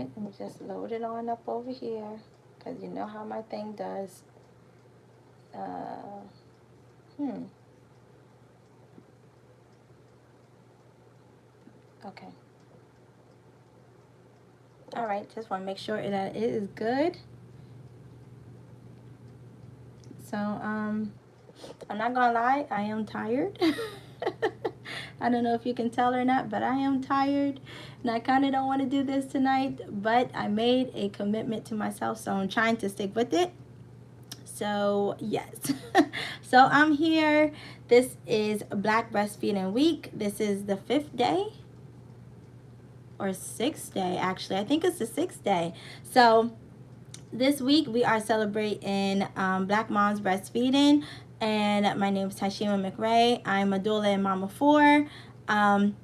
Alright, let me just load it on up over here, because you know how my thing does. Okay. Alright, just want to make sure that it is good. So, I'm not gonna lie, I am tired. I don't know if you can tell or not, but I am tired. And I kind of don't want to do this tonight, but I made a commitment to myself, so I'm trying to stick with it. So, yes. So, I'm here. This is Black Breastfeeding Week. This is the 5th day. Or 6th day, actually. I think it's the 6th day. So, this week we are celebrating Black Moms Breastfeeding, and my name is Tashima McRae. I'm a doula and mama 4, and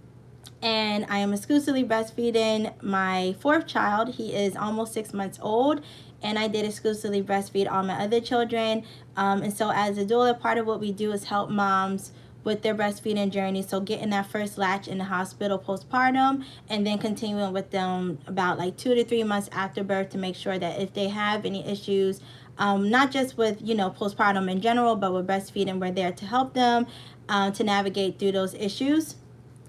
I am exclusively breastfeeding my 4th child. He is almost 6 months old, and I did exclusively breastfeed all my other children. And so as a doula, part of what we do is help moms with their breastfeeding journey. So getting that first latch in the hospital postpartum, and then continuing with them about like 2 to 3 months after birth to make sure that if they have any issues, not just with, you know, postpartum in general, but with breastfeeding, we're there to help them to navigate through those issues,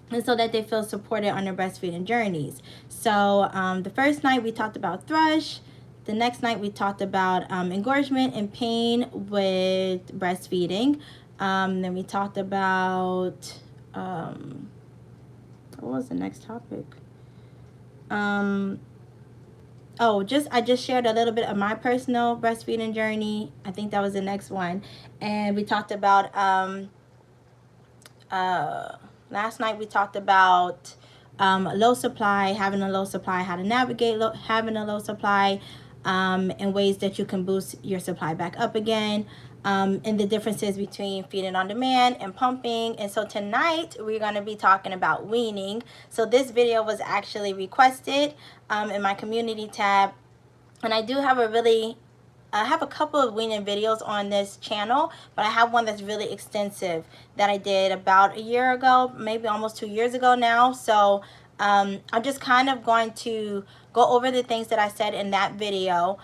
and so that they feel supported on their breastfeeding journeys. So the first night we talked about thrush. The next night we talked about engorgement and pain with breastfeeding. Then we talked about, what was the next topic? I just shared a little bit of my personal breastfeeding journey. I think that was the next one. And we talked about, last night we talked about low supply, having a low supply, how to navigate having a low supply, and ways that you can boost your supply back up again. And the differences between feeding on demand and pumping. And so tonight we're going to be talking about weaning. So this video was actually requested in my community tab, and I do have I have a couple of weaning videos on this channel, but I have one that's really extensive that I did about a year ago, maybe almost 2 years ago now. So I'm just kind of going to go over the things that I said in that video,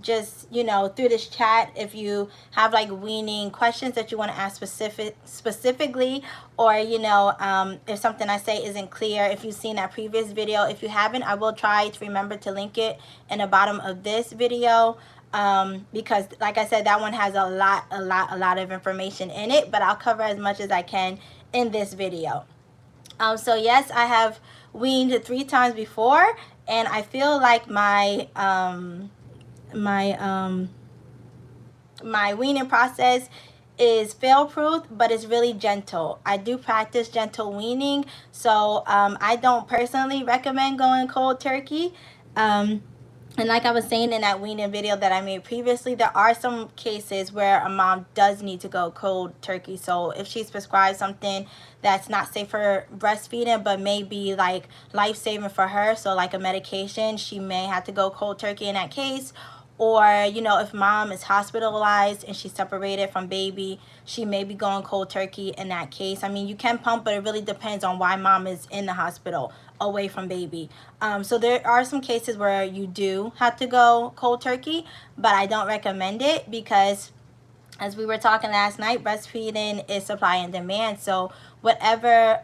just, you know, through this chat, if you have like weaning questions that you want to ask specifically, or, you know, if something I say isn't clear, if you've seen that previous video. If you haven't, I will try to remember to link it in the bottom of this video, because like I said, that one has a lot of information in it, but I'll cover as much as I can in this video. So yes, I have weaned 3 times before, and I feel like my my weaning process is fail-proof, but it's really gentle. I do practice gentle weaning, so I don't personally recommend going cold turkey. And like I was saying in that weaning video that I made previously, there are some cases where a mom does need to go cold turkey. So if she's prescribed something that's not safe for breastfeeding, but may be like life-saving for her, so like a medication, she may have to go cold turkey in that case. Or, you know, if mom is hospitalized and she's separated from baby, she may be going cold turkey in that case. I mean, you can pump, but it really depends on why mom is in the hospital away from baby. So there are some cases where you do have to go cold turkey, but I don't recommend it because, as we were talking last night, breastfeeding is supply and demand. So whatever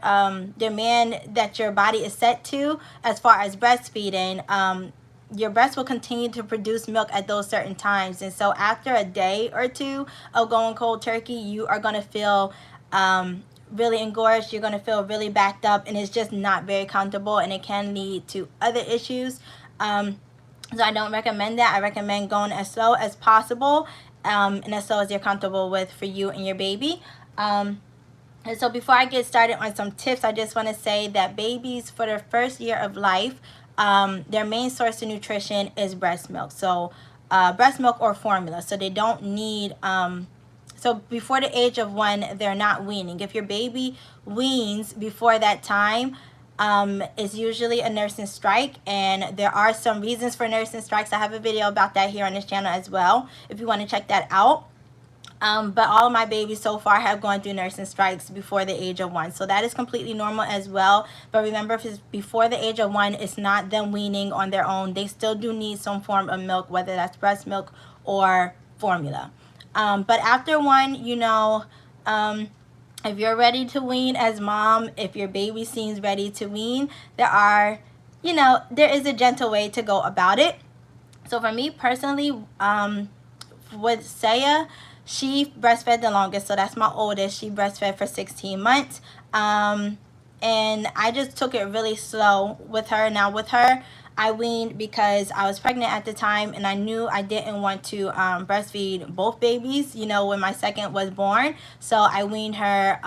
demand that your body is set to as far as breastfeeding, your breast will continue to produce milk at those certain times. And so after a day or two of going cold turkey, you are going to feel really engorged. You're going to feel really backed up, and it's just not very comfortable, and it can lead to other issues. So I don't recommend that. I recommend going as slow as possible, and as slow as you're comfortable with for you and your baby. And so before I get started on some tips, I just want to say that babies, for their first year of life, their main source of nutrition is breast milk. So breast milk or formula. So they don't need, so before the age of 1, they're not weaning. If your baby weans before that time, it's usually a nursing strike, and there are some reasons for nursing strikes. I have a video about that here on this channel as well, if you want to check that out. But all of my babies so far have gone through nursing strikes before the age of 1. So that is completely normal as well. But remember, if it's before the age of 1, it's not them weaning on their own. They still do need some form of milk, whether that's breast milk or formula. But after 1, if you're ready to wean as mom, if your baby seems ready to wean, there is a gentle way to go about it. So for me personally, with Saya, she breastfed the longest, so that's my oldest. She breastfed for 16 months. And I just took it really slow with her. Now with her, I weaned because I was pregnant at the time, and I knew I didn't want to breastfeed both babies, when my second was born. So I weaned her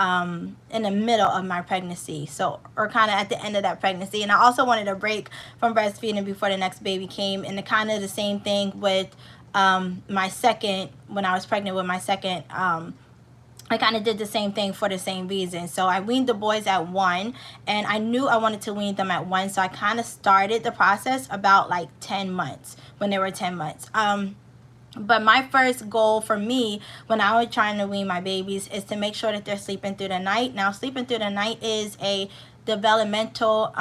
in the middle of my pregnancy, or kind of at the end of that pregnancy. And I also wanted a break from breastfeeding before the next baby came, and kind of the same thing with my second. When I was pregnant with my second, I kind of did the same thing for the same reason. So I weaned the boys at 1, and I knew I wanted to wean them at 1. So I kind of started the process about like 10 months, when they were 10 months. But my first goal for me when I was trying to wean my babies is to make sure that they're sleeping through the night. Now, sleeping through the night is a developmental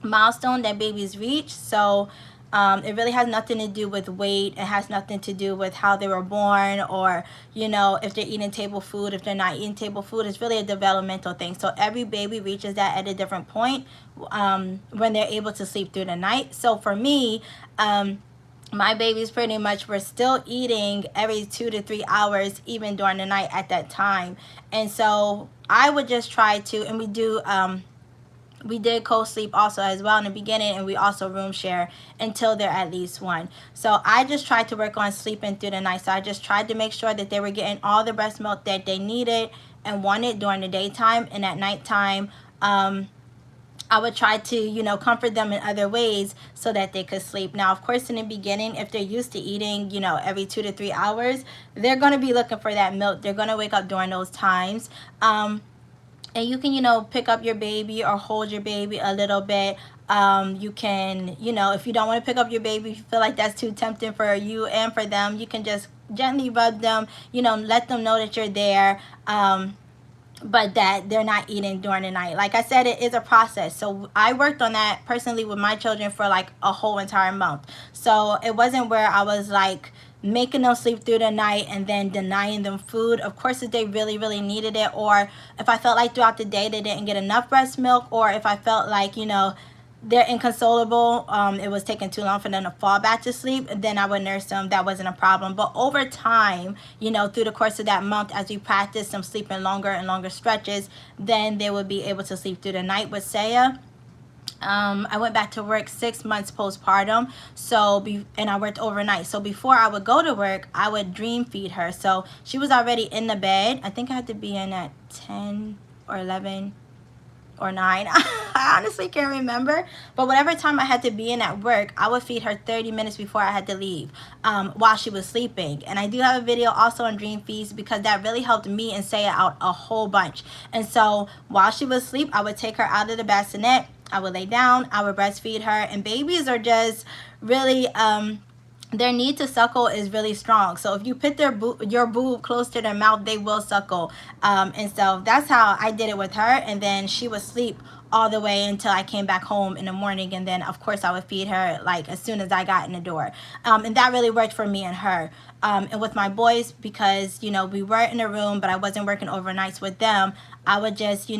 milestone that babies reach. So it really has nothing to do with weight. It has nothing to do with how they were born, or if they're eating table food, if they're not eating table food. It's really a developmental thing. So every baby reaches that at a different point when they're able to sleep through the night. So for me, my babies pretty much were still eating every 2 to 3 hours, even during the night at that time. And so I would just try to, and we did co-sleep also as well in the beginning, and we also room share until they're at least 1. So I just tried to work on sleeping through the night. So I just tried to make sure that they were getting all the breast milk that they needed and wanted during the daytime, and at nighttime I would try to comfort them in other ways so that they could sleep. Now, of course, in the beginning, if they're used to eating every 2 to 3 hours, they're going to be looking for that milk. They're going to wake up during those times. And you can, pick up your baby or hold your baby a little bit. You can, if you don't want to pick up your baby, if you feel like that's too tempting for you and for them, you can just gently rub them, let them know that you're there, but that they're not eating during the night. Like I said, it is a process. So I worked on that personally with my children for like a whole entire month. So it wasn't where I was like making them sleep through the night and then denying them food. Of course, if they really, really needed it, or if I felt like throughout the day they didn't get enough breast milk, or if I felt like, they're inconsolable, it was taking too long for them to fall back to sleep, then I would nurse them. That wasn't a problem. But over time, through the course of that month, as we practiced them sleeping longer and longer stretches, then they would be able to sleep through the night. With Saya, I went back to work 6 months postpartum, and I worked overnight. So before I would go to work, I would dream feed her. So she was already in the bed. I think I had to be in at 10 or 11 or 9. I honestly can't remember. But whatever time I had to be in at work, I would feed her 30 minutes before I had to leave while she was sleeping. And I do have a video also on dream feeds, because that really helped me and Saya out a whole bunch. And so while she was asleep, I would take her out of the bassinet. I would lay down, I would breastfeed her, and babies are just really, their need to suckle is really strong. So if you put your boob close to their mouth, they will suckle. And so that's how I did it with her. And then she would sleep all the way until I came back home in the morning. And then, of course, I would feed her like as soon as I got in the door. And that really worked for me and her. And with my boys, because, we were in a room, but I wasn't working overnights with them, I would just,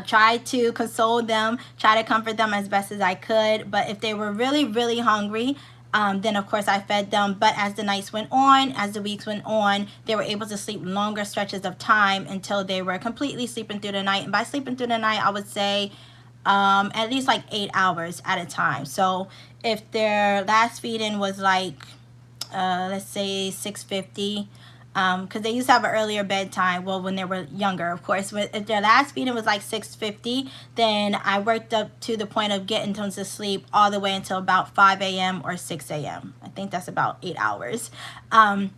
try to console them, try to comfort them as best as I could. But if they were really, really hungry, then of course I fed them. But as the nights went on, as the weeks went on, they were able to sleep longer stretches of time until they were completely sleeping through the night. And by sleeping through the night, I would say at least like 8 hours at a time. So if their last feeding was like, let's say 6:50, because they used to have an earlier bedtime, well, when they were younger, of course. If their last feeding was like 6:50, then I worked up to the point of getting them to sleep all the way until about 5 a.m. or 6 a.m. I think that's about 8 hours. And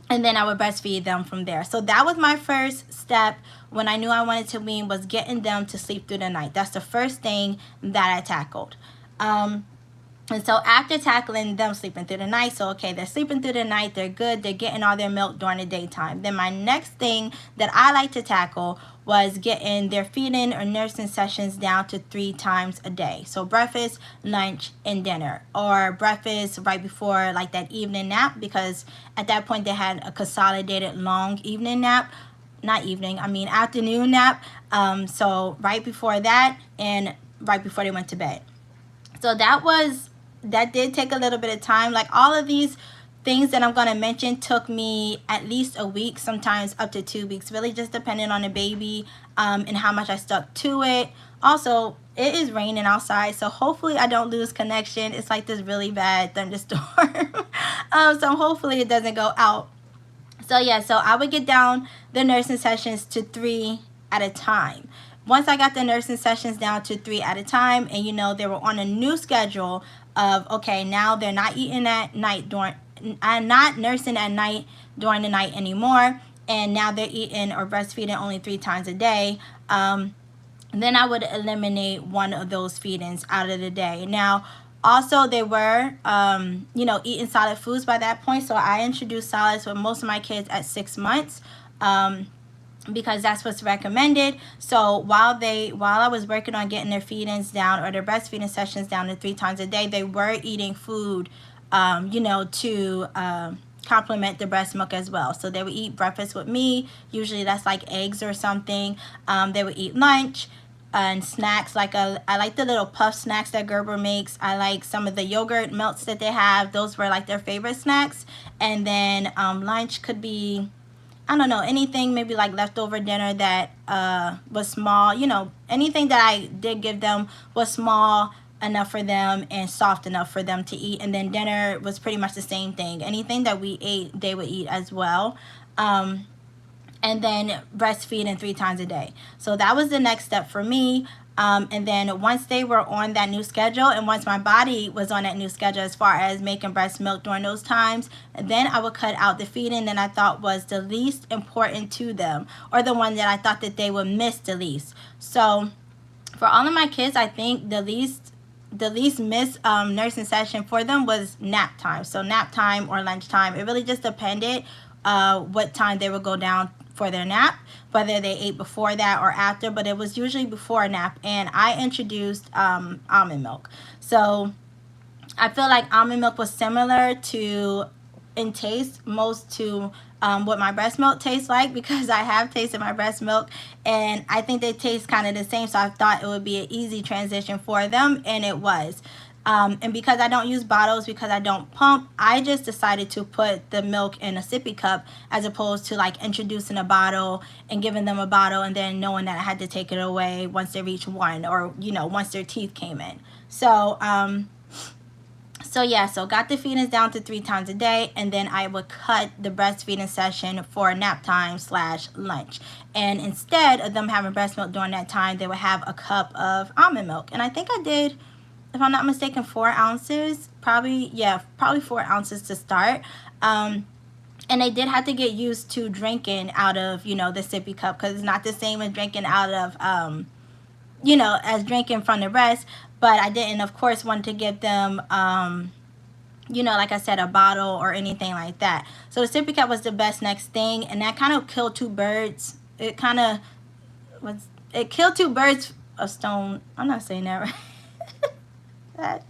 then I would breastfeed them from there. So that was my first step when I knew I wanted to wean, was getting them to sleep through the night. That's the first thing that I tackled. And so after tackling them sleeping through the night, so okay, they're sleeping through the night, they're good, they're getting all their milk during the daytime. Then my next thing that I like to tackle was getting their feeding or nursing sessions down to 3 times a day. So breakfast, lunch, and dinner. Or breakfast right before like that evening nap, because at that point they had a consolidated long evening nap. Not evening, I mean afternoon nap. So right before that and right before they went to bed. So that did take a little bit of time. Like all of these things that I'm going to mention took me at least a week, sometimes up to 2 weeks, really just depending on the baby and how much I stuck to it. Also, it is raining outside, so hopefully I don't lose connection. It's like this really bad thunderstorm. So hopefully it doesn't go out. So yeah, so I would get down the nursing sessions to 3 at a time. Once I got the nursing sessions down to 3 at a time, and they were on a new schedule of, okay, now they're not eating at night not nursing at night during the night anymore, and now they're eating or breastfeeding only 3 times a day. Then I would eliminate one of those feedings out of the day. Now, also they were, eating solid foods by that point, so I introduced solids with most of my kids at 6 months. Because that's what's recommended. So while I was working on getting their feedings down or their breastfeeding sessions down to 3 times a day, they were eating food, to complement the breast milk as well. So they would eat breakfast with me. Usually that's like eggs or something. They would eat lunch and snacks. I like the little puff snacks that Gerber makes. I like some of the yogurt melts that they have. Those were like their favorite snacks. And then lunch could be, I don't know, anything maybe like leftover dinner that was small. Anything that I did give them was small enough for them and soft enough for them to eat. And then dinner was pretty much the same thing. Anything that we ate, they would eat as well. And then breastfeeding 3 times a day. So that was the next step for me. And then once they were on that new schedule, and once my body was on that new schedule as far as making breast milk during those times, then I would cut out the feeding that I thought was the least important to them, or the one that I thought that they would miss the least. So for all of my kids, I think the least missed nursing session for them was nap time. So nap time or lunchtime. It really just depended what time they would go down for their nap, whether they ate before that or after, but it was usually before a nap. And I introduced almond milk. So I feel like almond milk was similar to in taste most to what my breast milk tastes like, because I have tasted my breast milk and I think they taste kind of the same. So I thought it would be an easy transition for them, and it was. And because I don't use bottles, because I don't pump, I just decided to put the milk in a sippy cup, as opposed to like introducing a bottle and giving them a bottle and then knowing that I had to take it away once they reached 1, or once their teeth came in. So so got the feedings down to 3 times a day, and then I would cut the breastfeeding session for nap time / lunch. And instead of them having breast milk during that time, they would have a cup of almond milk. And I think I did, if I'm not mistaken, 4 ounces, probably 4 ounces to start. And they did have to get used to drinking out of, the sippy cup, because it's not the same as drinking out of, as drinking from the breast. But I didn't, of course, want to give them, like I said, a bottle or anything like that. So the sippy cup was the best next thing, and that kind of killed 2 birds. It killed 2 birds a stone. I'm not saying that right. That,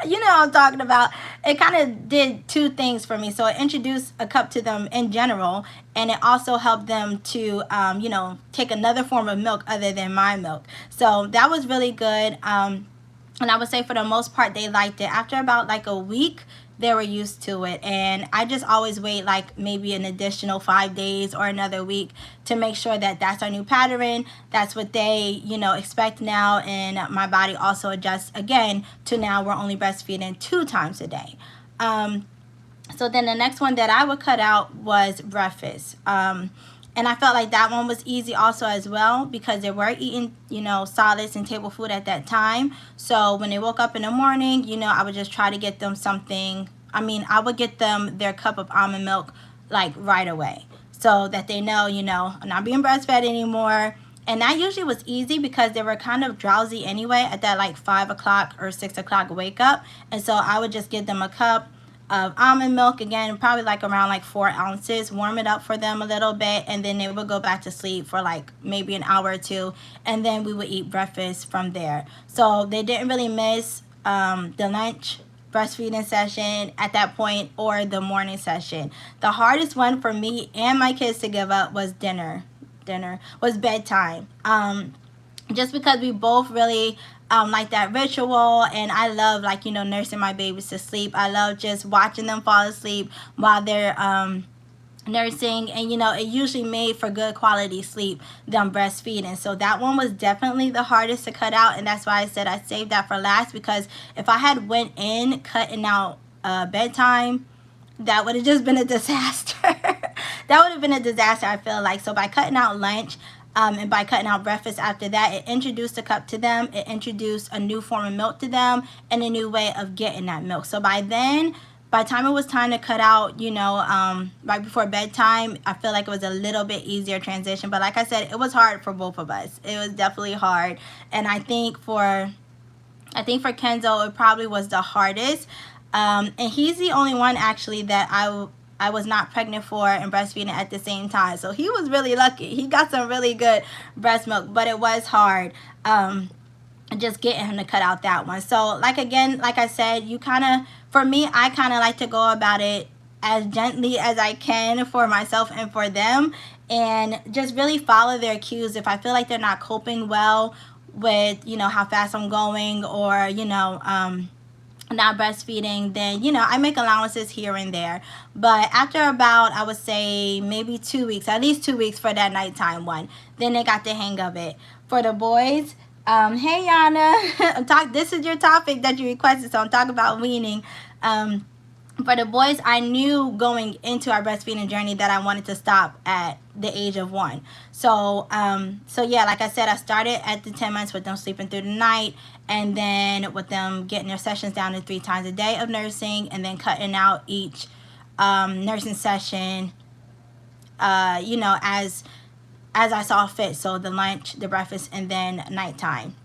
what I'm talking about. It kind of did 2 things for me. So it introduced a cup to them in general, and it also helped them to, take another form of milk other than my milk. So that was really good. And I would say for the most part, they liked it. After about like a week, they were used to it. And I just always wait like maybe an additional 5 days or another week to make sure that that's our new pattern. That's what they, expect now. And my body also adjusts again to now we're only breastfeeding 2 times a day. So then the next one that I would cut out was breakfast. And I felt like that one was easy also as well, because they were eating, solids and table food at that time. So when they woke up in the morning, I would just try to get them something. I would get them their cup of almond milk like right away, so that they know, I'm not being breastfed anymore. And that usually was easy because they were kind of drowsy anyway at that like 5 o'clock or 6 o'clock wake up. And so I would just give them a cup of almond milk, again probably like around like 4 ounces, warm it up for them a little bit, and then they would go back to sleep for like maybe an hour or two, and then we would eat breakfast from there. So they didn't really miss the lunch breastfeeding session at that point or the morning session. The hardest one for me and my kids to give up was was bedtime. Just because we both really like that ritual, and I love, like, nursing my babies to sleep. I love just watching them fall asleep while they're nursing, and it usually made for good quality sleep, them breastfeeding. So that one was definitely the hardest to cut out, and that's why I said I saved that for last, because if I had went in cutting out bedtime, that would have just been a disaster. That would have been a disaster, I feel like. So by cutting out lunch, and by cutting out breakfast after that, it introduced a cup to them. It introduced a new form of milk to them and a new way of getting that milk. So by the time it was time to cut out, right before bedtime, I feel like it was a little bit easier transition. But like I said, it was hard for both of us. It was definitely hard. And I think for Kenzo, it probably was the hardest. And he's the only one actually that I was not pregnant for and breastfeeding at the same time. So he was really lucky. He got some really good breast milk, but it was hard just getting him to cut out that one. So like I said, for me, I kind of like to go about it as gently as I can for myself and for them, and just really follow their cues. If I feel like they're not coping well with, how fast I'm going, or, not breastfeeding, then I make allowances here and there. But after about, I would say maybe 2 weeks, at least 2 weeks for that nighttime one, then they got the hang of it. For the boys, hey Yana, this is your topic that you requested, so I'm talking about weaning. For the boys, I knew going into our breastfeeding journey that I wanted to stop at the age of 1. So yeah, like I said, I started at the 10 months with them sleeping through the night, and then with them getting their sessions down to 3 times a day of nursing, and then cutting out each nursing session, as I saw fit. So the lunch, the breakfast, and then nighttime.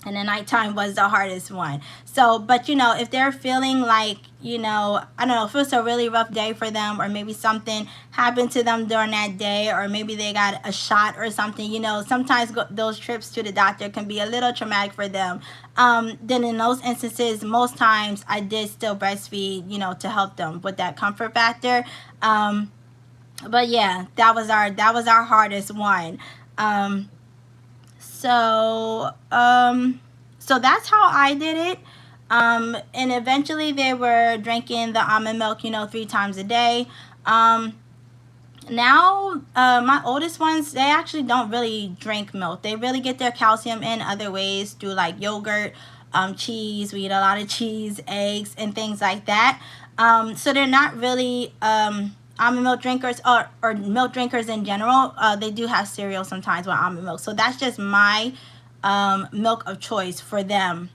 And the nighttime was the hardest one. So, but if they're feeling like, I don't know, if it's a really rough day for them, or maybe something happened to them during that day, or maybe they got a shot or something, sometimes those trips to the doctor can be a little traumatic for them. Then in those instances, most times I did still breastfeed, to help them with that comfort factor. But yeah, that was our hardest one. So that's how I did it. And eventually they were drinking the almond milk, 3 times a day. Now, my oldest ones, they actually don't really drink milk. They really get their calcium in other ways, through like yogurt, cheese. We eat a lot of cheese, eggs, and things like that. So they're not really almond milk drinkers, or milk drinkers in general. They do have cereal sometimes with almond milk. So that's just my milk of choice for them.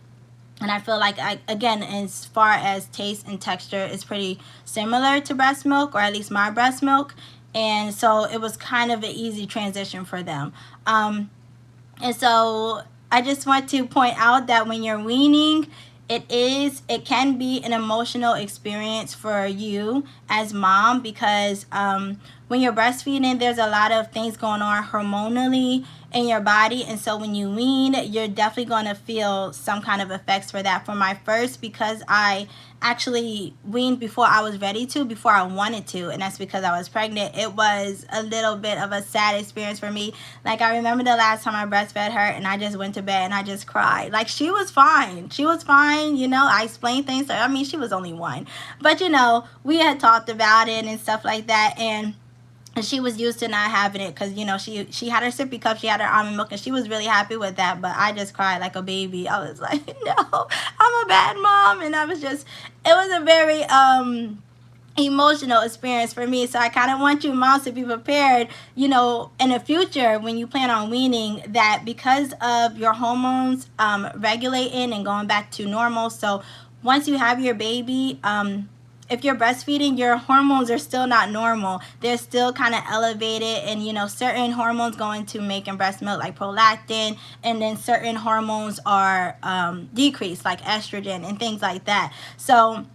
And I feel like, again, as far as taste and texture, it's pretty similar to breast milk, or at least my breast milk. And so it was kind of an easy transition for them. And so I just want to point out that when you're weaning, it can be an emotional experience for you as mom, because when you're breastfeeding, there's a lot of things going on hormonally in your body. And so when you wean, you're definitely going to feel some kind of effects for that. For my first, because I actually weaned before I was ready to, before I wanted to, and that's because I was pregnant, it was a little bit of a sad experience for me. Like, I remember the last time I breastfed her, and I just went to bed and I just cried. Like, she was fine. I explained things to her. I mean, she was only 1, but we had talked about it and stuff like that, and she was used to not having it, because she had her Sippy Cup, she had her almond milk, and she was really happy with that. But I just cried like a baby. I was like, no, I'm a bad mom. And it was a very emotional experience for me. So I kind of want you moms to be prepared, in the future when you plan on weaning, that because of your hormones regulating and going back to normal. So once you have your baby, if you're breastfeeding, your hormones are still not normal. They're still kind of elevated, and you know, certain hormones go into making breast milk, like prolactin, and then certain hormones are decreased, like estrogen and things like that. So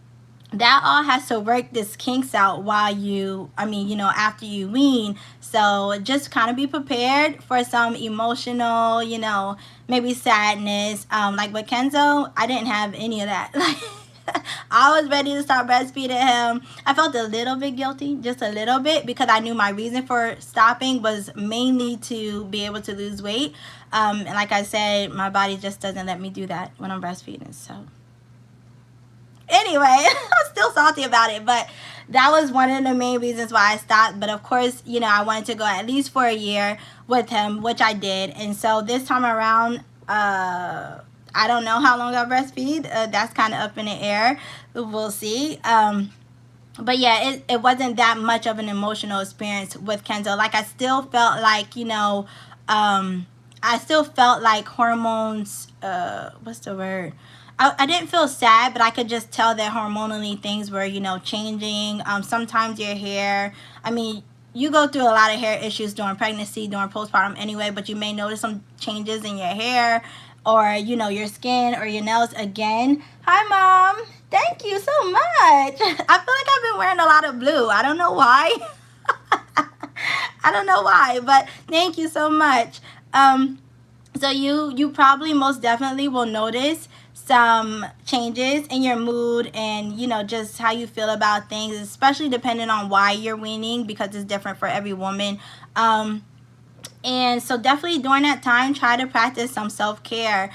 that all has to work this kinks out while you, you know, after you wean. So just kind of be prepared for some emotional, you know, maybe sadness. Like with Kenzo, I didn't have any of that. Like, I was ready to start breastfeeding him. I felt a little bit guilty, just a little bit, because I knew my reason for stopping was mainly to be able to lose weight. And like I said, my body just doesn't let me do that when I'm breastfeeding. So anyway, I'm still salty about it, but that was one of the main reasons why I stopped. But of course, you know, I wanted to go at least for a year with him, which I did. And so this time around, I don't know how long I'll breastfeed. That's kind of up in the air. We'll see. But yeah, it wasn't that much of an emotional experience with Kenzo. Like, I still felt like, you know, I still felt like hormones, what's the word? I didn't feel sad, but I could just tell that hormonally things were, you know, changing. Sometimes your hair, I mean, you go through a lot of hair issues during pregnancy, during postpartum anyway, but you may notice some changes in your hair or, you know, your skin or your nails again. Hi, Mom. Thank you so much. I feel like I've been wearing a lot of blue. I don't know why. I don't know why, but thank you so much. So you probably most definitely will notice some changes in your mood and, you know, just how you feel about things, especially depending on why you're weaning, because it's different for every woman. And so definitely during that time, try to practice some self-care.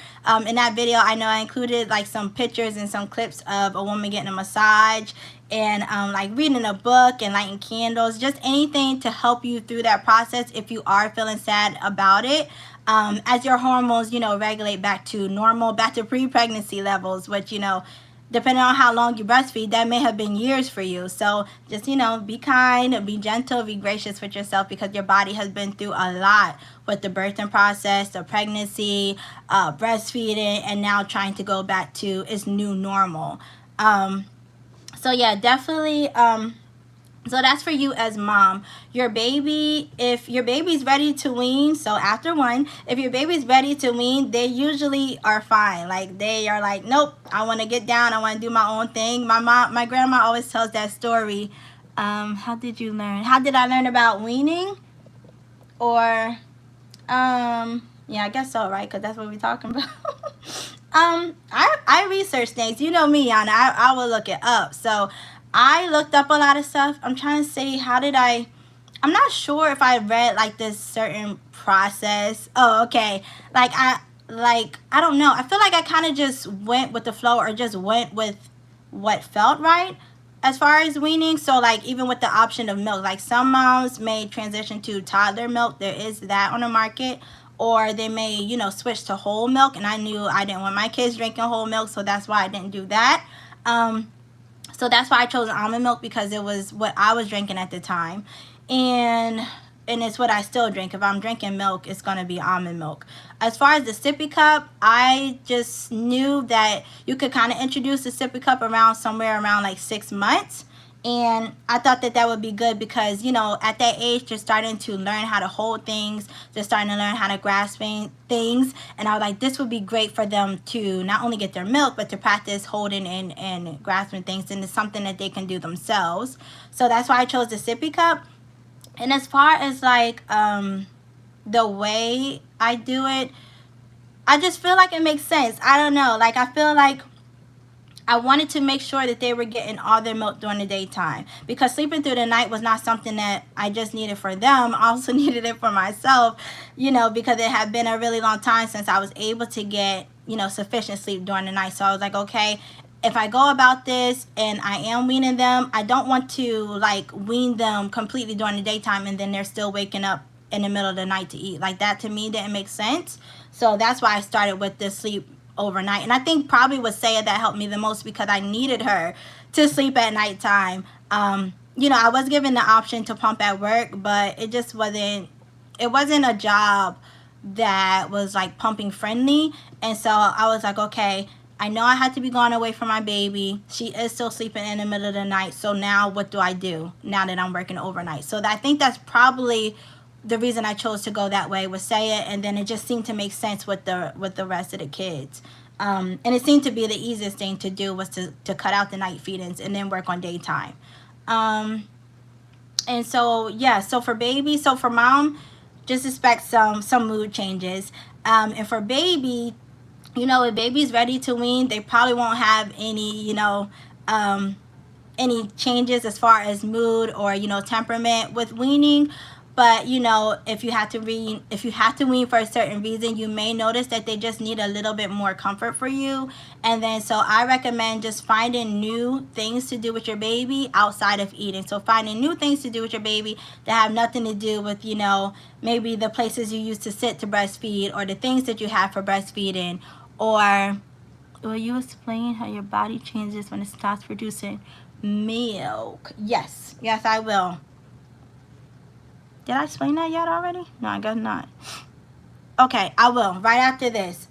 In that video, I know I included like some pictures and some clips of a woman getting a massage and like reading a book and lighting candles, just anything to help you through that process if you are feeling sad about it. As your hormones, you know, regulate back to normal, back to pre-pregnancy levels, which, you know, depending on how long you breastfeed, that may have been years for you. So just, you know, be kind, be gentle, be gracious with yourself, because your body has been through a lot with the birthing process, the pregnancy, breastfeeding, and now trying to go back to its new normal. So yeah, definitely, so that's for you as mom. Your baby, if your baby's ready to wean, so after one, if your baby's ready to wean, they usually are fine. Like, they are like, nope, I want to get down, I want to do my own thing. My grandma always tells that story. How did you learn? How did I learn about weaning? Or, yeah, I guess so, right? Because that's what we're talking about. I research things. You know me, Yana. I will look it up. So I looked up a lot of stuff. I'm trying to say, I'm not sure if I read like this certain process. Oh, okay. I don't know. I feel like I kind of just went with the flow, or just went with what felt right as far as weaning. So like, even with the option of milk, like some moms may transition to toddler milk. There is that on the market. Or they may, you know, switch to whole milk. And I knew I didn't want my kids drinking whole milk, so that's why I didn't do that. So that's why I chose almond milk, because it was what I was drinking at the time. And it's what I still drink. If I'm drinking milk, it's going to be almond milk. As far as the Sippy Cup, I just knew that you could kind of introduce the Sippy Cup somewhere around like 6 months. And I thought that would be good because, you know, at that age, they're starting to learn how to hold things. They're starting to learn how to grasp things. And I was like, this would be great for them to not only get their milk, but to practice holding and grasping things. And it's something that they can do themselves. So that's why I chose the Sippy Cup. And as far as like the way I do it, I just feel like it makes sense. I don't know. Like, I feel like I wanted to make sure that they were getting all their milk during the daytime, because sleeping through the night was not something that I just needed for them. I also needed it for myself, you know, because it had been a really long time since I was able to get, you know, sufficient sleep during the night. So I was like, okay, if I go about this and I am weaning them, I don't want to like wean them completely during the daytime and then they're still waking up in the middle of the night to eat. Like, that to me didn't make sense. So that's why I started with this sleep overnight. And I think probably with Saya that helped me the most, because I needed her to sleep at nighttime. You know, I was given the option to pump at work, but it just wasn't a job that was like pumping friendly. And so I was like, okay, I know I had to be gone away from my baby. She is still sleeping in the middle of the night. So now what do I do now that I'm working overnight? So I think that's probably the reason I chose to go that way, was say it, and then it just seemed to make sense with the rest of the kids. And it seemed to be the easiest thing to do, was to cut out the night feedings and then work on daytime. And so yeah, so for baby, so for mom, just expect some mood changes. And for baby, you know, if baby's ready to wean, they probably won't have any, you know, any changes as far as mood or, you know, temperament with weaning. But, you know, if you have to wean for a certain reason, you may notice that they just need a little bit more comfort for you. And then so I recommend just finding new things to do with your baby outside of eating. So finding new things to do with your baby that have nothing to do with, you know, maybe the places you used to sit to breastfeed, or the things that you have for breastfeeding. Or will you explain how your body changes when it stops producing milk? Yes, I will. Did I explain that yet already? No, I guess not. Okay, I will right after this.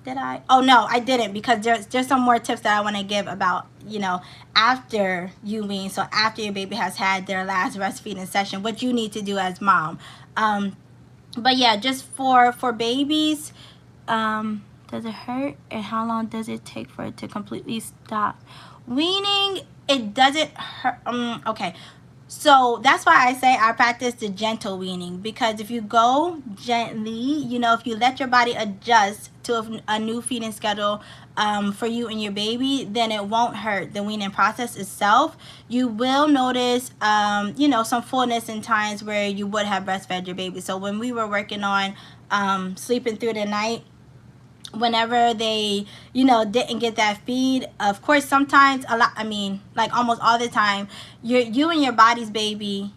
Did I? Oh no, I didn't, because there's some more tips that I want to give about, you know, after you wean. So after your baby has had their last breastfeeding session, what you need to do as mom. But yeah, just for babies, does it hurt, and how long does it take for it to completely stop weaning? It doesn't hurt. Okay, so that's why I say I practice the gentle weaning, because if you go gently, you know, if you let your body adjust to a new feeding schedule for you and your baby, then it won't hurt the weaning process itself. You will notice, you know, some fullness in times where you would have breastfed your baby. So when we were working on sleeping through the night, whenever they, you know, didn't get that feed, of course sometimes, a lot, I mean, like almost all the time, you and your body's baby,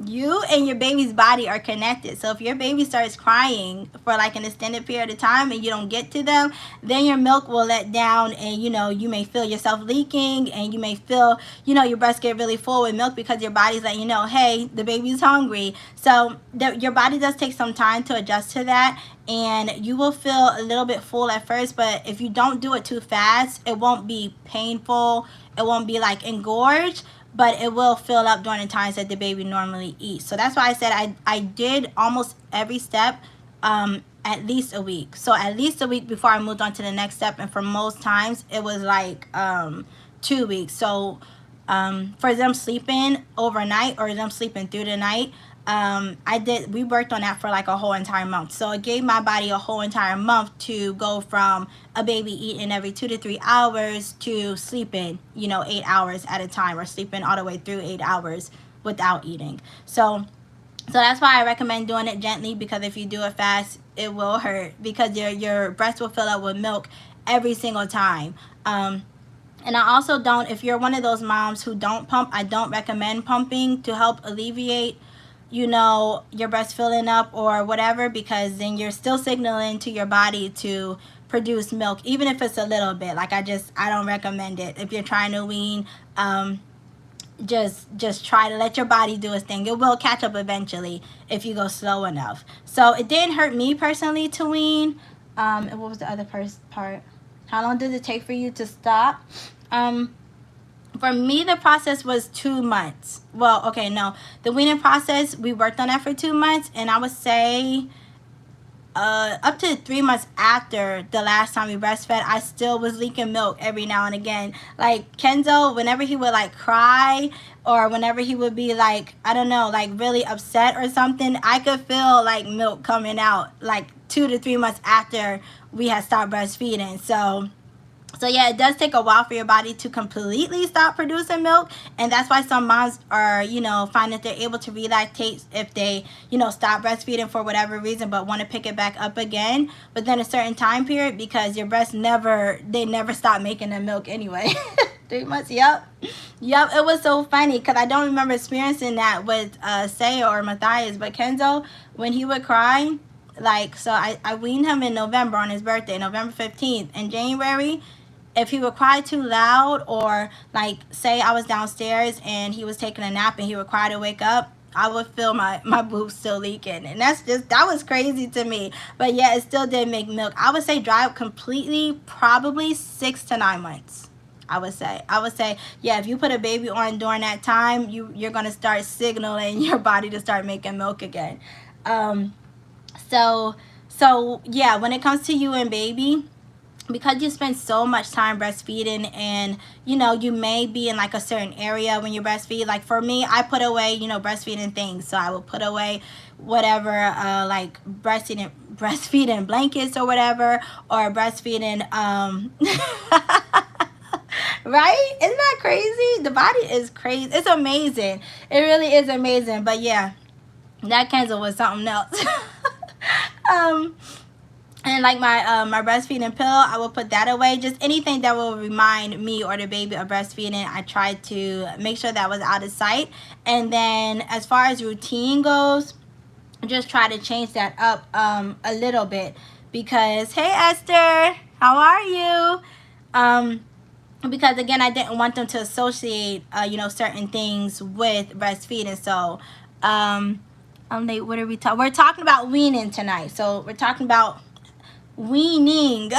you and your baby's body are connected. So if your baby starts crying for like an extended period of time and you don't get to them, then your milk will let down, and, you know, you may feel yourself leaking, and you may feel, you know, your breast get really full with milk, because your body's letting you know, hey, the baby's hungry. So your body does take some time to adjust to that, and you will feel a little bit full at first, but if you don't do it too fast, it won't be painful, it won't be like engorged, but it will fill up during the times that the baby normally eats. So that's why I said I did almost every step at least a week. So at least a week before I moved on to the next step, and for most times it was like 2 weeks. So for them sleeping overnight or them sleeping through the night, we worked on that for like a whole entire month. So it gave my body a whole entire month to go from a baby eating every 2 to 3 hours to sleeping, you know, 8 hours at a time, or sleeping all the way through 8 hours without eating. So that's why I recommend doing it gently, because if you do it fast, it will hurt, because your breast will fill up with milk every single time. And I also don't, if you're one of those moms who don't pump, I don't recommend pumping to help alleviate, you know, your breast filling up or whatever, because then you're still signaling to your body to produce milk, even if it's a little bit. Like I don't recommend it. If you're trying to wean, just try to let your body do its thing. It will catch up eventually if you go slow enough. So it didn't hurt me personally to wean. And what was the other part? How long does it take for you to stop? For me, the process was 2 months. Well, okay, no. The weaning process, we worked on that for 2 months. And I would say up to 3 months after the last time we breastfed, I still was leaking milk every now and again. Like Kenzo, whenever he would like cry, or whenever he would be like, I don't know, like really upset or something, I could feel like milk coming out like 2 to 3 months after we had stopped breastfeeding. So yeah, it does take a while for your body to completely stop producing milk, and that's why some moms are, you know, find that they're able to relactate if they, you know, stop breastfeeding for whatever reason, but want to pick it back up again within a certain time period, because your breasts never stop making the milk anyway. 3 months, yep, it was so funny, because I don't remember experiencing that with Say or Matthias, but Kenzo, when he would cry, like, so I weaned him in November on his birthday, November 15th. In January, if he would cry too loud, or like say I was downstairs and he was taking a nap and he would cry to wake up, I would feel my boobs still leaking. And that was crazy to me. But yeah, it still did make milk. I would say dry up completely probably 6 to 9 months. I would say, yeah, if you put a baby on during that time, you're going to start signaling your body to start making milk again. So yeah, when it comes to you and baby, because you spend so much time breastfeeding, and you may be in like a certain area when you breastfeed. Like for me, I put away breastfeeding things, so I will put away whatever, like breastfeeding blankets or whatever, or breastfeeding right? Isn't that crazy? The body is crazy. It's amazing. It really is amazing. But yeah, that Kenzo was something else. And like my breastfeeding pillow, I will put that away. Just anything that will remind me or the baby of breastfeeding, I try to make sure that was out of sight. And then as far as routine goes, just try to change that up a little bit. Because, hey Esther, how are you? Because again, I didn't want them to associate certain things with breastfeeding. So I'm late. What are we talking? We're talking about weaning tonight. So we're talking about weaning.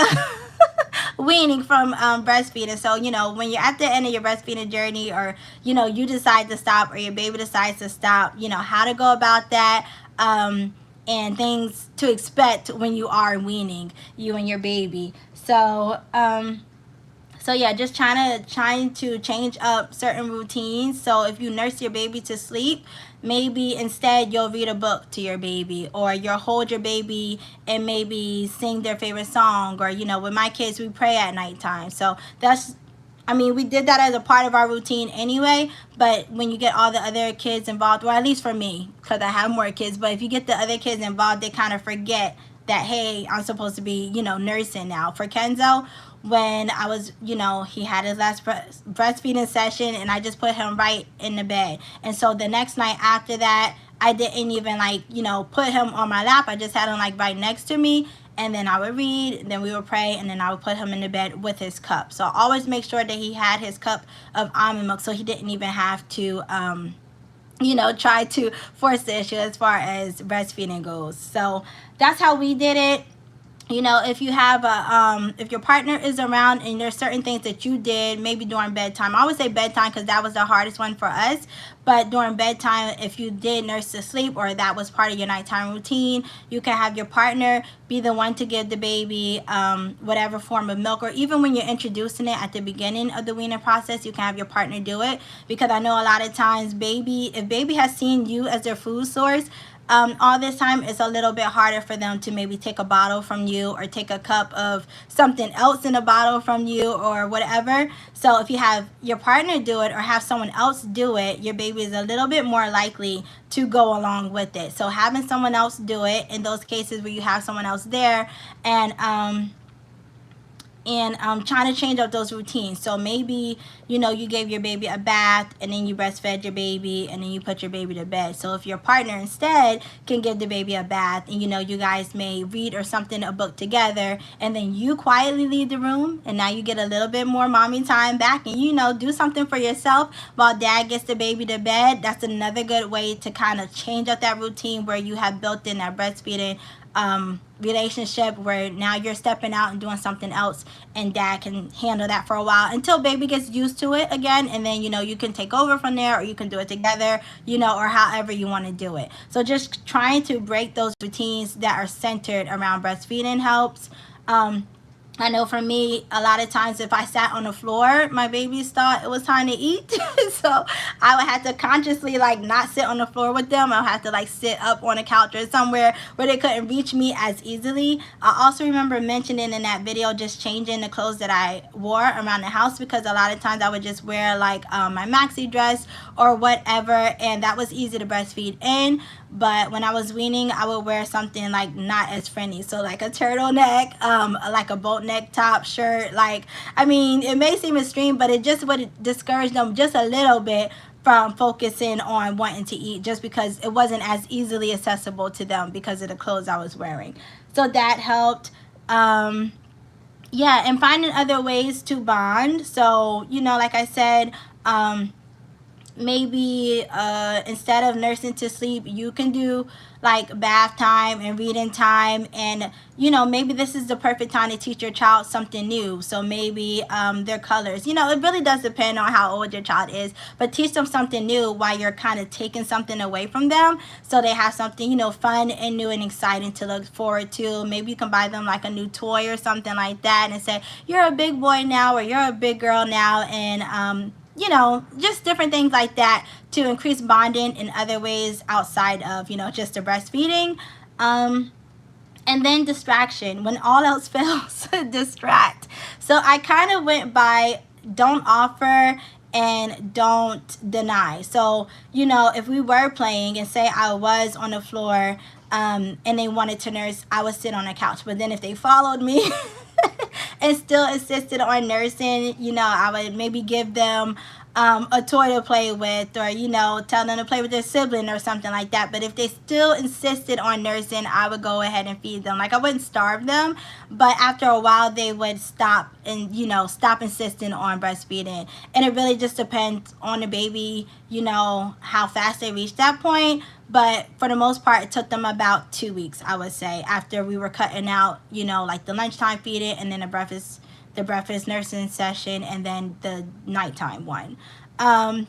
Weaning from breastfeeding. So when you're at the end of your breastfeeding journey, or you decide to stop, or your baby decides to stop, how to go about that, and things to expect when you are weaning, you and your baby. So yeah, just trying to change up certain routines. So if you nurse your baby to sleep, maybe instead you'll read a book to your baby, or you'll hold your baby and maybe sing their favorite song. Or with my kids, we pray at nighttime. So we did that as a part of our routine anyway. But when you get all the other kids involved, or at least for me, because I have more kids, but if you get the other kids involved, they kind of forget that, hey, I'm supposed to be nursing now. For Kenzo, when I was, he had his last breastfeeding session, and I just put him right in the bed. And so the next night after that, I didn't even put him on my lap. I just had him right next to me, and then I would read, and then we would pray, and then I would put him in the bed with his cup. So always make sure that he had his cup of almond milk, so he didn't even have to try to force the issue as far as breastfeeding goes. So that's how we did it. If you have if your partner is around, and there's certain things that you did maybe during bedtime. I always say bedtime because that was the hardest one for us. But during bedtime, if you did nurse to sleep, or that was part of your nighttime routine, you can have your partner be the one to give the baby whatever form of milk. Or even when you're introducing it at the beginning of the weaning process, you can have your partner do it. Because I know a lot of times if baby has seen you as their food source, all this time, it's a little bit harder for them to maybe take a bottle from you, or take a cup of something else in a bottle from you, or whatever. So if you have your partner do it, or have someone else do it, your baby is a little bit more likely to go along with it. So having someone else do it, in those cases where you have someone else there, and trying to change up those routines. So maybe you gave your baby a bath, and then you breastfed your baby, and then you put your baby to bed. So if your partner instead can give the baby a bath, and you guys may read or something, a book together, and then you quietly leave the room, and now you get a little bit more mommy time back, and do something for yourself while dad gets the baby to bed. That's another good way to kind of change up that routine, where you have built in that breastfeeding relationship, where now you're stepping out and doing something else, and dad can handle that for a while until baby gets used to it again, and then you can take over from there, or you can do it together, or however you want to do it. So just trying to break those routines that are centered around breastfeeding helps. I know for me, a lot of times if I sat on the floor, my babies thought it was time to eat. So I would have to consciously not sit on the floor with them. I would have to sit up on a couch or somewhere where they couldn't reach me as easily. I also remember mentioning in that video just changing the clothes that I wore around the house, because a lot of times I would just wear my maxi dress or whatever, and that was easy to breastfeed in. But when I was weaning, I would wear something not as friendly. So a turtleneck, a boat neck top shirt. It may seem extreme, but it just would discourage them just a little bit from focusing on wanting to eat, just because it wasn't as easily accessible to them because of the clothes I was wearing. So that helped. Yeah, and finding other ways to bond. So, like I said, maybe instead of nursing to sleep, you can do like bath time and reading time. And maybe this is the perfect time to teach your child something new. So maybe their colors, it really does depend on how old your child is, but teach them something new while you're kind of taking something away from them, so they have something fun and new and exciting to look forward to. Maybe you can buy them like a new toy or something like that and say, you're a big boy now, or you're a big girl now. And just different things like that to increase bonding in other ways outside of, just the breastfeeding. And then distraction. When all else fails, distract. So I kind of went by don't offer and don't deny. So, if we were playing and say I was on the floor and they wanted to nurse, I would sit on the couch. But then if they followed me and still insisted on nursing, I would maybe give them a toy to play with, or tell them to play with their sibling or something like that. But if they still insisted on nursing, I would go ahead and feed them. Like, I wouldn't starve them, but after a while they would stop and stop insisting on breastfeeding. And it really just depends on the baby, how fast they reach that point. But for the most part, it took them about 2 weeks, I would say, after we were cutting out, like the lunchtime feeding and then the breakfast nursing session, and then the nighttime one. And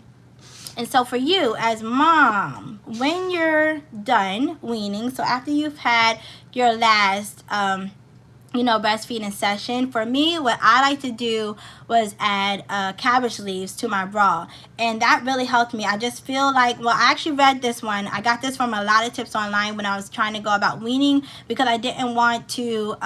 so for you as mom, when you're done weaning, so after you've had your last breastfeeding session, for me, what I like to do was add cabbage leaves to my bra, and that really helped me. I just feel like, well, I actually read this one. I got this from a lot of tips online when I was trying to go about weaning, because I didn't want to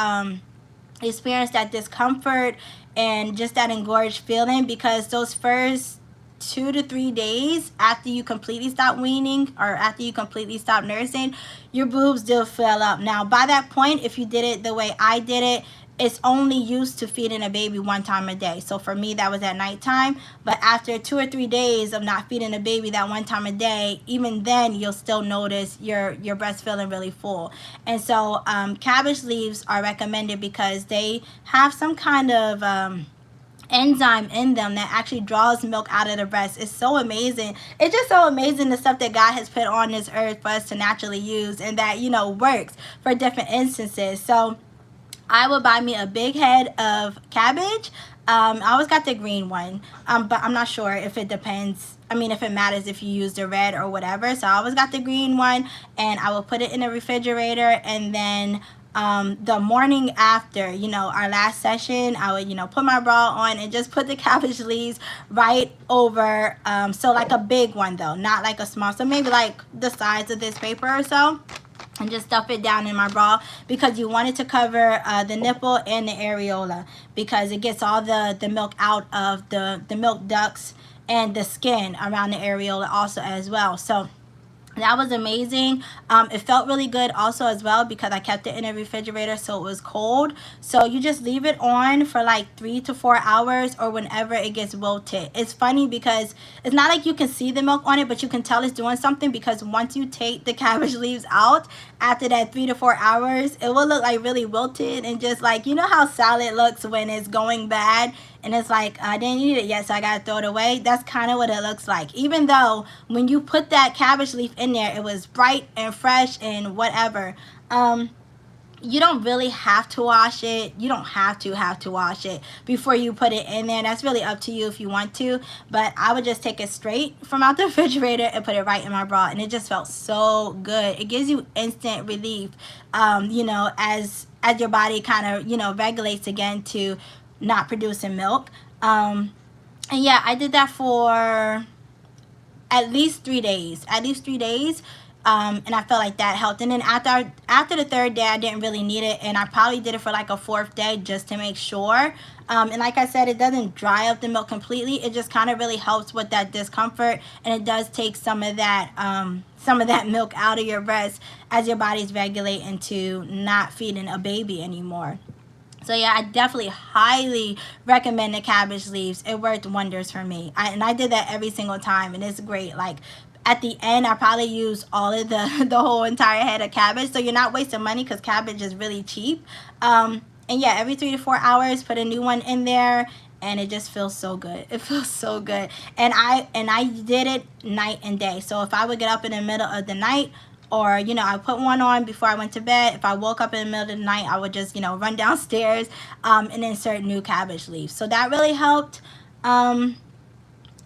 experience that discomfort and just that engorged feeling, because those first 2 to 3 days after you completely stop weaning or after you completely stop nursing, your boobs still fill up. Now, by that point, if you did it the way I did it, it's only used to feeding a baby 1 time a day. So for me, that was at nighttime. But after 2 or 3 days of not feeding a baby that 1 time a day, even then you'll still notice your breast feeling really full. And so cabbage leaves are recommended because they have some kind of enzyme in them that actually draws milk out of the breast. It's so amazing. It's just so amazing, the stuff that God has put on this earth for us to naturally use, and that works for different instances. So I would buy me a big head of cabbage. I always got the green one, but I'm not sure if it depends. I mean, if it matters if you use the red or whatever. So I always got the green one, and I will put it in the refrigerator. And then the morning after, our last session, I would, put my bra on and just put the cabbage leaves right over. So like a big one though, not like a small. So maybe like the size of this paper or so. And just stuff it down in my bra, because you want it to cover the nipple and the areola, because it gets all the milk out of the milk ducts and the skin around the areola also as well. So that was amazing. It felt really good also as well, because I kept it in a refrigerator so it was cold. So you just leave it on for like 3 to 4 hours, or whenever it gets wilted. It's funny because it's not like you can see the milk on it, but you can tell it's doing something, because once you take the cabbage leaves out after that 3 to 4 hours, it will look like really wilted, and just like, how salad looks when it's going bad and it's like, I didn't eat it yet, so I gotta throw it away. That's kind of what it looks like. Even though when you put that cabbage leaf in there, it was bright and fresh and whatever. You don't really have to wash it. You don't have to wash it before you put it in there. That's really up to you if you want to. But I would just take it straight from out the refrigerator and put it right in my bra. And it just felt so good. It gives you instant relief, as your body kind of, regulates again to not producing milk. And yeah, I did that for at least 3 days. And I felt like that helped. And then after the 3rd day, I didn't really need it, and I probably did it for like a 4th day just to make sure. And like I said, it doesn't dry up the milk completely. It just kind of really helps with that discomfort, and it does take some of that milk out of your breast as your body's regulating to not feeding a baby anymore. So yeah, I definitely highly recommend the cabbage leaves. It worked wonders for me. I did that every single time, and it's great. Like, at the end, I probably used all of the whole entire head of cabbage. So you're not wasting money, because cabbage is really cheap. And yeah, every 3 to 4 hours, put a new one in there. and it just feels so good. It feels so good. And I did it night and day. So if I would get up in the middle of the night, or I put one on before I went to bed, if I woke up in the middle of the night, I would just run downstairs and insert new cabbage leaves. So that really helped.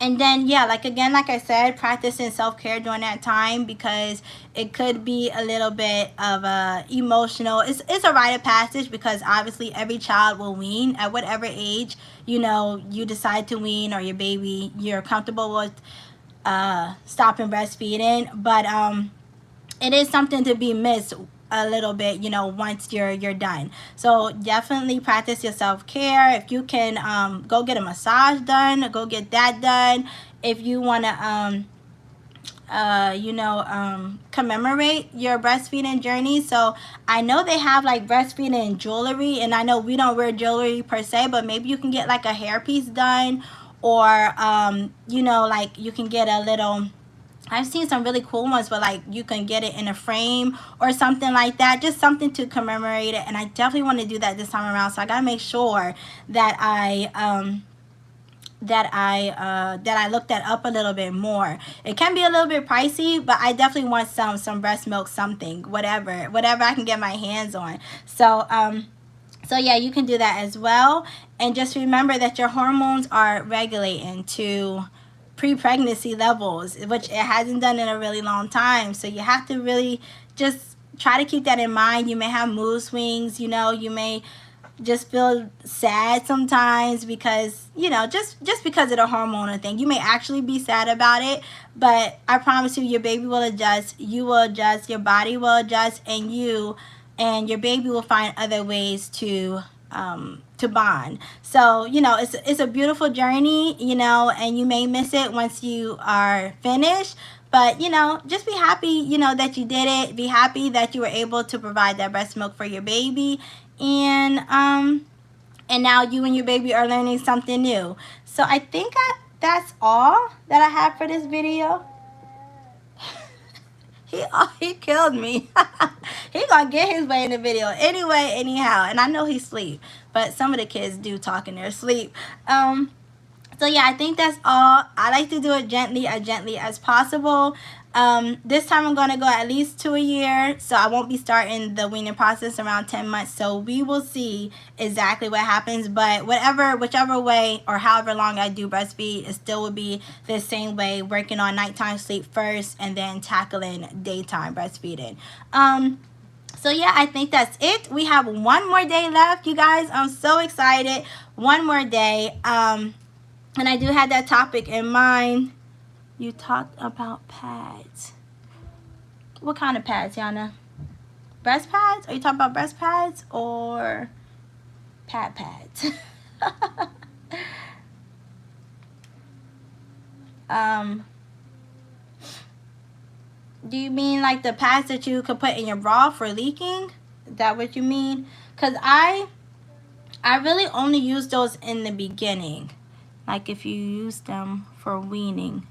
And then, yeah, like I said, practicing self-care during that time, because it could be a little bit of a emotional, it's a rite of passage, because obviously every child will wean at whatever age you decide to wean, or your baby, you're comfortable with stopping breastfeeding. But it is something to be missed a little bit, once you're done. So definitely practice your self-care. If you can go get a massage done, go get that done. If you want to commemorate your breastfeeding journey. So I know they have like breastfeeding jewelry, and I know we don't wear jewelry per se, but maybe you can get like a hairpiece done, or like you can get a little, I've seen some really cool ones, but like you can get it in a frame or something like that, just something to commemorate it. And I definitely want to do that this time around. So I gotta make sure that I look that up a little bit more. It can be a little bit pricey, but I definitely want some breast milk, something, whatever I can get my hands on. So yeah, you can do that as well. And just remember that your hormones are regulating to pre-pregnancy levels, which it hasn't done in a really long time. So you have to really just try to keep that in mind. You may have mood swings, you may just feel sad sometimes because, just because of the hormonal thing. You may actually be sad about it, but I promise you, your baby will adjust, you will adjust, your body will adjust, and you and your baby will find other ways to bond. So it's a beautiful journey, and you may miss it once you are finished, but just be happy that you did it. Be happy that you were able to provide that breast milk for your baby, and now you and your baby are learning something new. So I think that's all that I have for this video. He killed me. He gonna get his way in the video anyway, anyhow. And I know he sleep, but some of the kids do talk in their sleep. So yeah, I think that's all. I like to do it gently, as gently as possible. This time I'm going to go at least to a year, so I won't be starting the weaning process around 10 months. So we will see exactly what happens. But whichever way or however long I do breastfeed, it still will be the same way, working on nighttime sleep first and then tackling daytime breastfeeding. So yeah, I think that's it. We have one more day left, you guys. I'm so excited. One more day. And I do have that topic in mind. You talked about pads. What kind of pads, Yana? Breast pads? Are you talking about breast pads or pads? Do you mean like the pads that you could put in your bra for leaking? Is that what you mean? Because I really only use those in the beginning. Like if you use them for weaning.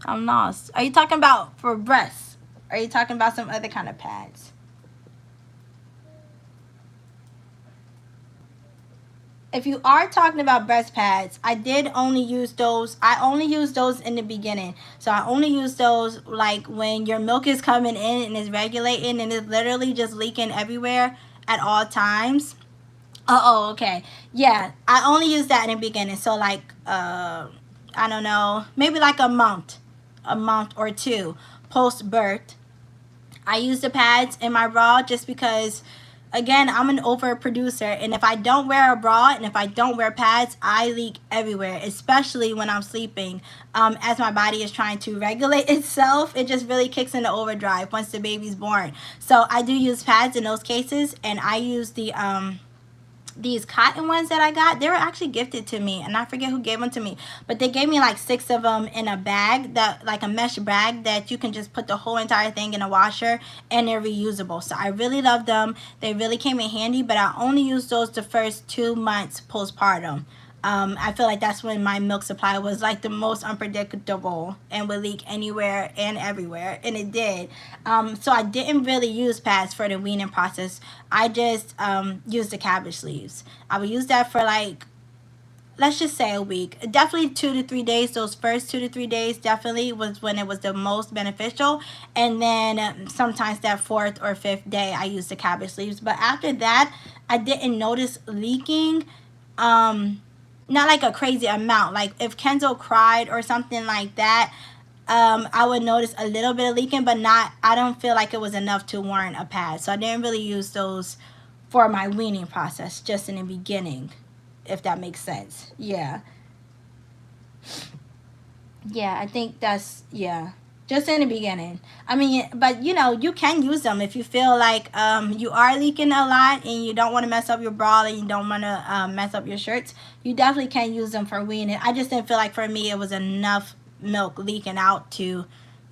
I'm lost. Are you talking about for breasts? Are you talking about some other kind of pads? If you are talking about breast pads, I did only use those. I only use those in the beginning. So I only use those like when your milk is coming in and is regulating and it's literally just leaking everywhere at all times. Oh, okay. Yeah, I only use that in the beginning. So like, I don't know, maybe like a month or two post-birth. I use the pads in my bra just because, again, I'm an overproducer. And if I don't wear a bra and if I don't wear pads, I leak everywhere, especially when I'm sleeping. As my body is trying to regulate itself, it just really kicks into overdrive once the baby's born. So I do use pads in those cases, and I use the these cotton ones that I got. They were actually gifted to me, and I forget who gave them to me, but they gave me like 6 of them in a bag, that like a mesh bag that you can just put the whole entire thing in a washer, and they're reusable. So I really love them. They really came in handy, but I only used those the first 2 months postpartum. I feel like that's when my milk supply was like the most unpredictable and would leak anywhere and everywhere, and it did. So I didn't really use pads for the weaning process. I just used the cabbage leaves. I would use that for like, let's just say a week. Definitely 2 to 3 days. Those first 2 to 3 days definitely was when it was the most beneficial. And then sometimes that fourth or fifth day I used the cabbage leaves. But after that, I didn't notice leaking. Not like a crazy amount. Like if Kenzo cried or something like that, I would notice a little bit of leaking, but not, I don't feel like it was enough to warrant a pad. So I didn't really use those for my weaning process, just in the beginning, if that makes sense. Yeah. Yeah, I think that's, yeah. Just in the beginning. I mean, but you know, you can use them if you feel like you are leaking a lot and you don't want to mess up your bra and you don't want to mess up your shirts. You definitely can use them for weaning. I just didn't feel like for me it was enough milk leaking out to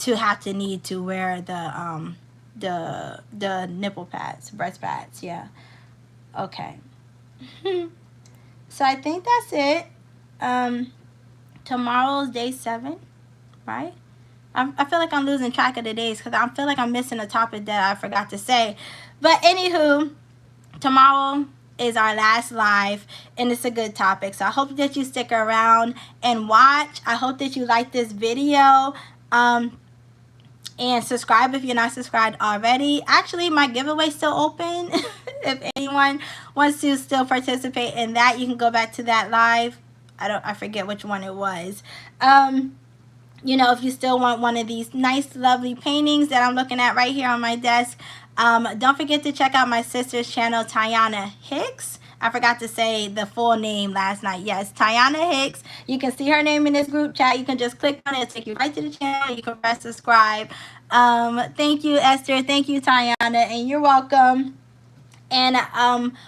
have to need to wear the nipple pads, breast pads. Yeah. Okay. So I think that's it. Tomorrow's day 7, right? I feel like I'm losing track of the days because I feel like I'm missing a topic that I forgot to say. But anywho, tomorrow is our last live, and it's a good topic. So I hope that you stick around and watch. I hope that you like this video. And subscribe if you're not subscribed already. Actually, my giveaway's still open. If anyone wants to still participate in that, you can go back to that live. I forget which one it was. You know, if you still want one of these nice, lovely paintings that I'm looking at right here on my desk, don't forget to check out my sister's channel, Tiana Hicks. I forgot to say the full name last night. Yes, Tiana Hicks. You can see her name in this group chat. You can just click on it. It'll take you right to the channel. You can press subscribe. Thank you, Esther. Thank you, Tiana. And you're welcome. And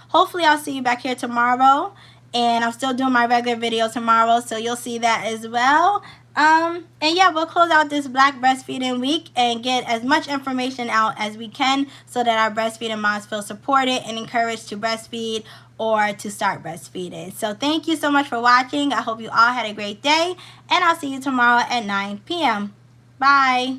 hopefully I'll see you back here tomorrow. And I'm still doing my regular video tomorrow, so you'll see that as well. And yeah, we'll close out this Black Breastfeeding Week and get as much information out as we can so that our breastfeeding moms feel supported and encouraged to breastfeed or to start breastfeeding. So thank you so much for watching. I hope you all had a great day, and I'll see you tomorrow at 9 p.m. Bye.